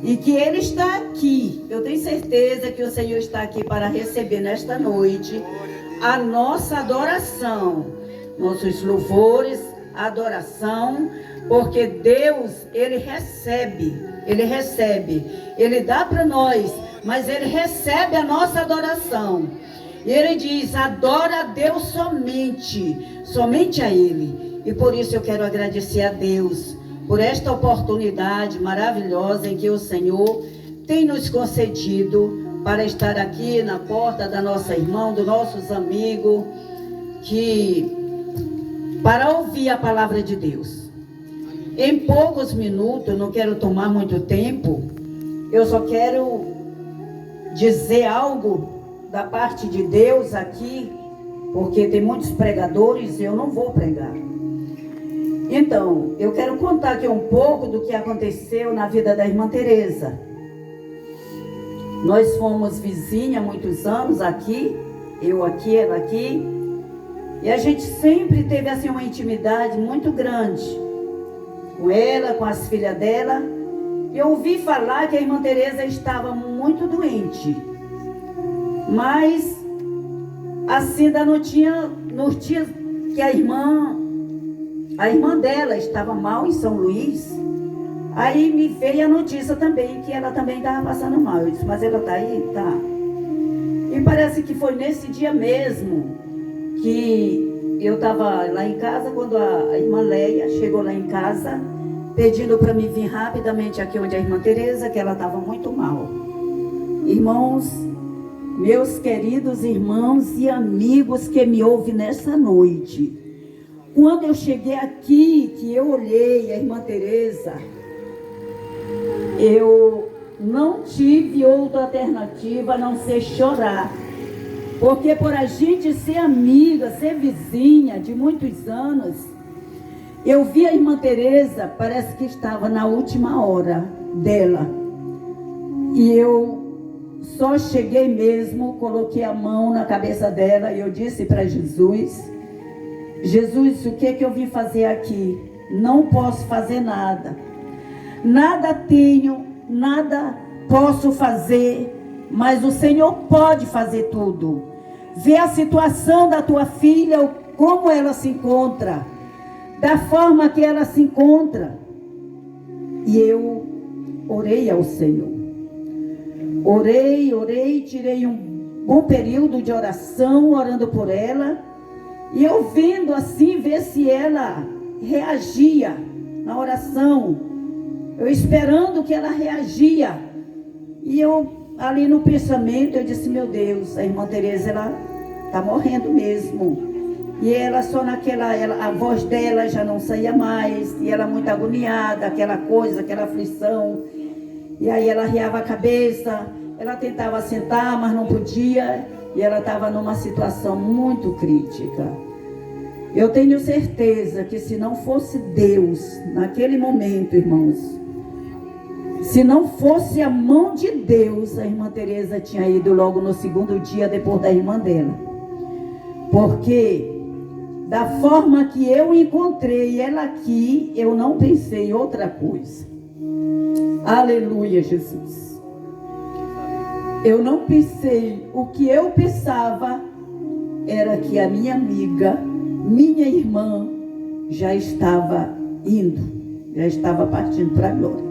e que Ele está aqui. Eu tenho certeza que o Senhor está aqui para receber nesta noite a nossa adoração, nossos louvores, adoração, porque Deus, Ele recebe, Ele dá para nós, mas Ele recebe a nossa adoração. E Ele diz, adora a Deus somente a Ele. E por isso eu quero agradecer a Deus por esta oportunidade maravilhosa em que o Senhor tem nos concedido para estar aqui na porta da nossa irmã, dos nossos amigos, para ouvir a palavra de Deus. Em poucos minutos, não quero tomar muito tempo, eu só quero dizer algo da parte de Deus aqui, porque tem muitos pregadores e eu não vou pregar. Então, eu quero contar aqui um pouco do que aconteceu na vida da irmã Teresa. Nós fomos vizinhas há muitos anos aqui, eu aqui, ela aqui, e a gente sempre teve assim uma intimidade muito grande com ela, com as filhas dela. Eu ouvi falar que a irmã Teresa estava muito doente, mas assim ainda não tinha notícia que a irmã dela estava mal em São Luís. Aí me veio a notícia também que ela também estava passando mal. Eu disse, mas ela está aí? Tá. E parece que foi nesse dia mesmo que eu estava lá em casa, quando a irmã Leia chegou lá em casa, pedindo para mim vir rapidamente aqui onde a irmã Teresa, que ela estava muito mal. Irmãos, meus queridos irmãos e amigos que me ouvem nessa noite, quando eu cheguei aqui, que eu olhei a irmã Teresa, eu não tive outra alternativa a não ser chorar. Porque por a gente ser amiga, ser vizinha de muitos anos, eu vi a irmã Teresa, parece que estava na última hora dela. E eu só cheguei mesmo, coloquei a mão na cabeça dela e eu disse para Jesus, Jesus, o que eu vim fazer aqui? Não posso fazer nada. Nada tenho, nada posso fazer, mas o Senhor pode fazer tudo. Vê a situação da tua filha, como ela se encontra, da forma que ela se encontra. E eu orei ao Senhor. Orei, tirei um bom período de oração, orando por ela. E eu vendo assim, ver se ela reagia na oração. Eu esperando que ela reagia. E eu, ali no pensamento, eu disse, meu Deus, a irmã Teresa, ela está morrendo mesmo. E ela só a voz dela já não saía mais. E ela muito agoniada, aquela coisa, aquela aflição. E aí ela riava a cabeça, ela tentava sentar, mas não podia. E ela estava numa situação muito crítica. Eu tenho certeza que se não fosse Deus, naquele momento, irmãos, se não fosse a mão de Deus, a irmã Teresa tinha ido logo no segundo dia depois da irmã dela. Porque da forma que eu encontrei ela aqui, eu não pensei em outra coisa. Aleluia, Jesus. Eu não pensei, o que eu pensava era que a minha amiga, minha irmã, já estava indo, já estava partindo para a glória.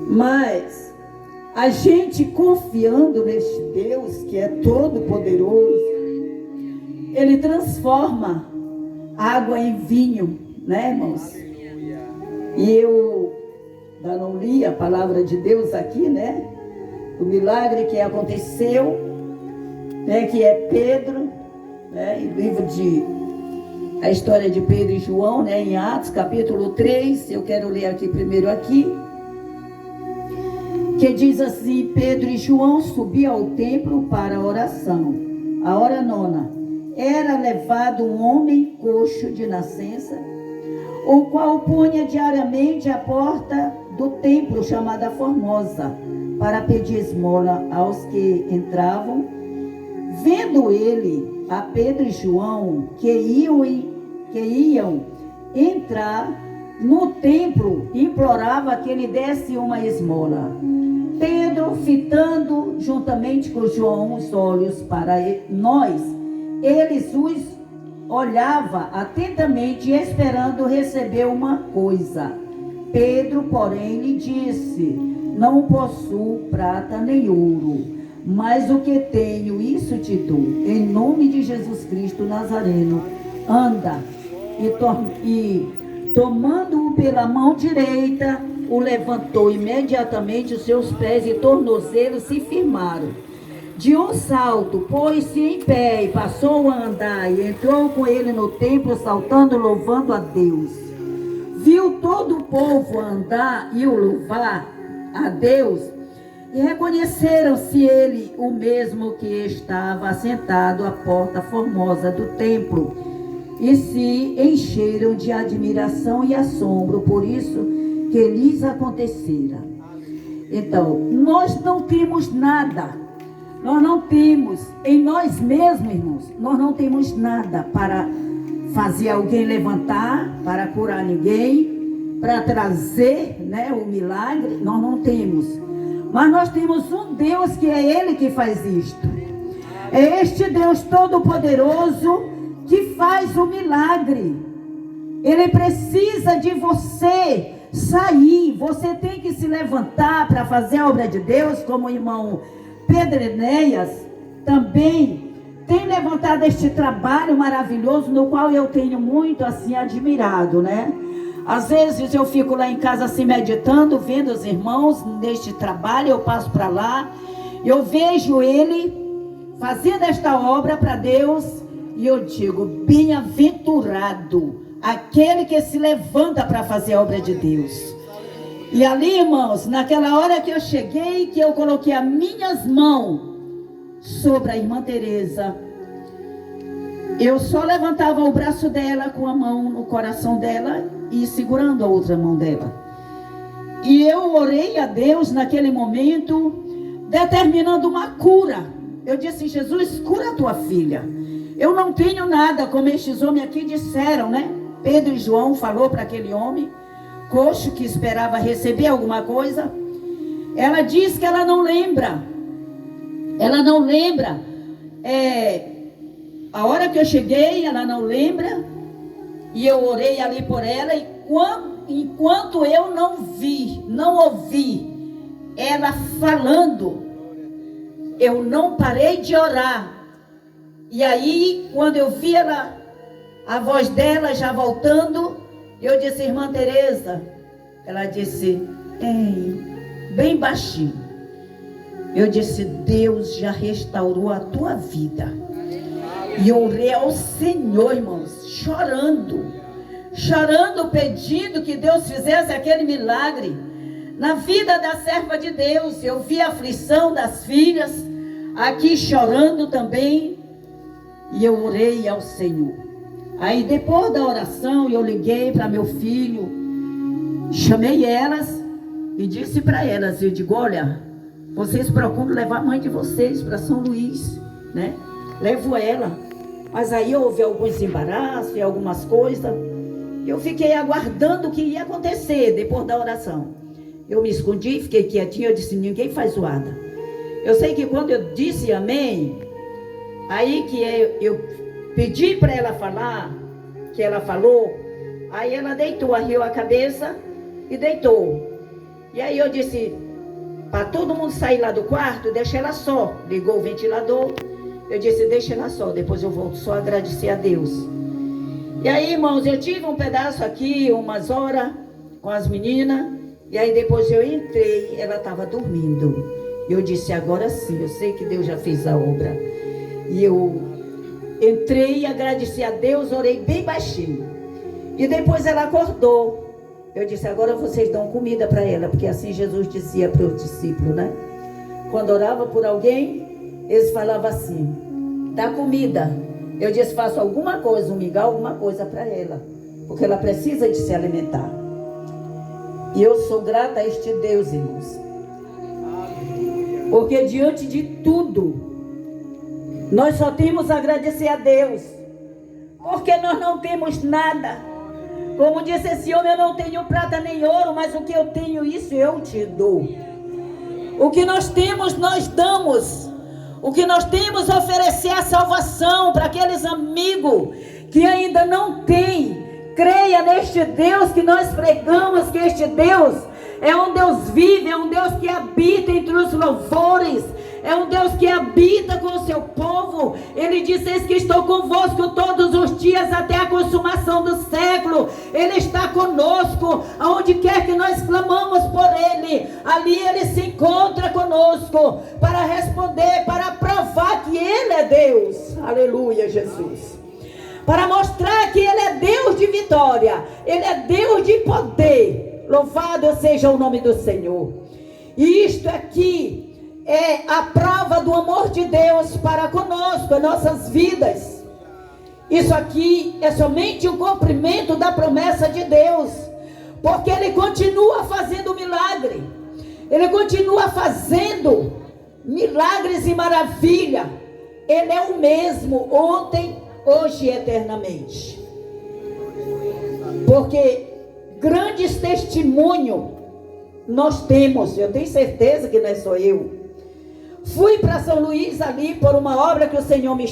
Mas a gente confiando neste Deus que é todo poderoso, Ele transforma água em vinho, né, irmãos? E eu ainda não li a palavra de Deus aqui, né? O milagre que aconteceu, né? Que é Pedro, né? O livro a história de Pedro e João, né? Em Atos, capítulo 3, eu quero ler aqui primeiro aqui. Que diz assim, Pedro e João subiam ao templo para a oração. A hora nona. Era levado um homem coxo de nascença, o qual punha diariamente à porta do templo chamada Formosa, para pedir esmola aos que entravam. Vendo ele a Pedro e João que iam entrar, no templo, implorava que ele desse uma esmola. Pedro, fitando juntamente com João os olhos para nós, eles os olhava atentamente, esperando receber uma coisa. Pedro, porém, lhe disse: não possuo prata nem ouro, mas o que tenho, isso te dou. Em nome de Jesus Cristo Nazareno, anda. E tomando-o pela mão direita, o levantou. Imediatamente os seus pés e tornozelos se firmaram. De um salto, pôs-se em pé e passou a andar, e entrou com ele no templo, saltando, louvando a Deus. Viu todo o povo andar e o louvar a Deus, e reconheceram-se ele o mesmo que estava assentado à porta formosa do templo, e se encheram de admiração e assombro por isso que lhes acontecera. Então, nós não temos nada, nós não temos em nós mesmos, irmãos, nós não temos nada para fazer alguém levantar, para curar ninguém, para trazer, né, o milagre. Nós não temos, mas nós temos um Deus que é Ele que faz isto. É este Deus todo-poderoso que faz o milagre. Ele precisa de você sair, você tem que se levantar para fazer a obra de Deus, como o irmão Pedro Enéas também tem levantado este trabalho maravilhoso, no qual eu tenho muito assim admirado, né? Às vezes eu fico lá em casa assim meditando, vendo os irmãos neste trabalho, eu passo para lá, eu vejo ele fazendo esta obra para Deus, e eu digo: bem-aventurado aquele que se levanta para fazer a obra de Deus. E ali, irmãos, naquela hora que eu cheguei, que eu coloquei as minhas mãos sobre a irmã Teresa, eu só levantava o braço dela com a mão no coração dela e segurando a outra mão dela. E eu orei a Deus naquele momento, determinando uma cura. Eu disse: Jesus, cura a tua filha. Eu não tenho nada, como estes homens aqui disseram, né? Pedro e João falou para aquele homem coxo que esperava receber alguma coisa. Ela diz que ela não lembra. Ela não lembra. A hora que eu cheguei, ela não lembra. E eu orei ali por ela. E enquanto eu não vi, não ouvi ela falando, eu não parei de orar. E aí, quando eu vi ela, a voz dela já voltando, eu disse: irmã Teresa. Ela disse: bem baixinho. Eu disse: Deus já restaurou a tua vida. E orei ao Senhor, irmãos, chorando, pedindo que Deus fizesse aquele milagre na vida da serva de Deus. Eu vi a aflição das filhas aqui chorando também, e eu orei ao Senhor. Aí depois da oração, eu liguei para meu filho, chamei elas e disse para elas, eu digo: olha, vocês procuram levar a mãe de vocês para São Luís, né? Levo ela. Mas aí houve alguns embaraços e algumas coisas. Eu fiquei aguardando o que ia acontecer depois da oração. Eu me escondi, fiquei quietinha, eu disse: ninguém faz zoada. Eu sei que quando eu disse amém, aí que eu pedi para ela falar, que ela falou, aí ela deitou, arriou a cabeça e deitou. E aí eu disse para todo mundo sair lá do quarto, deixa ela só. Ligou o ventilador, eu disse: deixa ela só, depois eu volto só agradecer a Deus. E aí, irmãos, eu tive um pedaço aqui, umas horas, com as meninas, e aí depois eu entrei, ela estava dormindo. Eu disse: agora sim, eu sei que Deus já fez a obra. E eu entrei, agradeci a Deus, orei bem baixinho. E depois ela acordou. Eu disse: agora vocês dão comida para ela, porque assim Jesus dizia para os discípulos, né? Quando orava por alguém, eles falavam assim: dá comida. Eu disse: faço alguma coisa, um mingau, alguma coisa para ela, porque ela precisa de se alimentar. E eu sou grata a este Deus, irmãos, porque diante de tudo, nós só temos a agradecer a Deus, porque nós não temos nada. Como disse esse homem, eu não tenho prata nem ouro, mas o que eu tenho, isso eu te dou. O que nós temos, nós damos. O que nós temos a oferecer a salvação para aqueles amigos que ainda não têm. Creia neste Deus que nós pregamos, que este Deus é um Deus vivo, é um Deus que habita entre os louvores, é um Deus que habita com o seu povo. Ele disse: eis que estou convosco todos os dias até a consumação do século. Ele está conosco, aonde quer que nós clamamos por Ele, ali Ele se encontra conosco, para responder, para provar que Ele é Deus. Aleluia, Jesus. Para mostrar que Ele é Deus de vitória, Ele é Deus de poder. Louvado seja o nome do Senhor. E isto aqui é a prova do amor de Deus para conosco, as nossas vidas. Isso aqui é somente o cumprimento da promessa de Deus, porque Ele continua fazendo milagre, Ele continua fazendo milagres e maravilha. Ele é o mesmo ontem, hoje e eternamente. Porque grandes testemunhos nós temos, eu tenho certeza que não é só eu. Fui para São Luís ali por uma obra que o Senhor me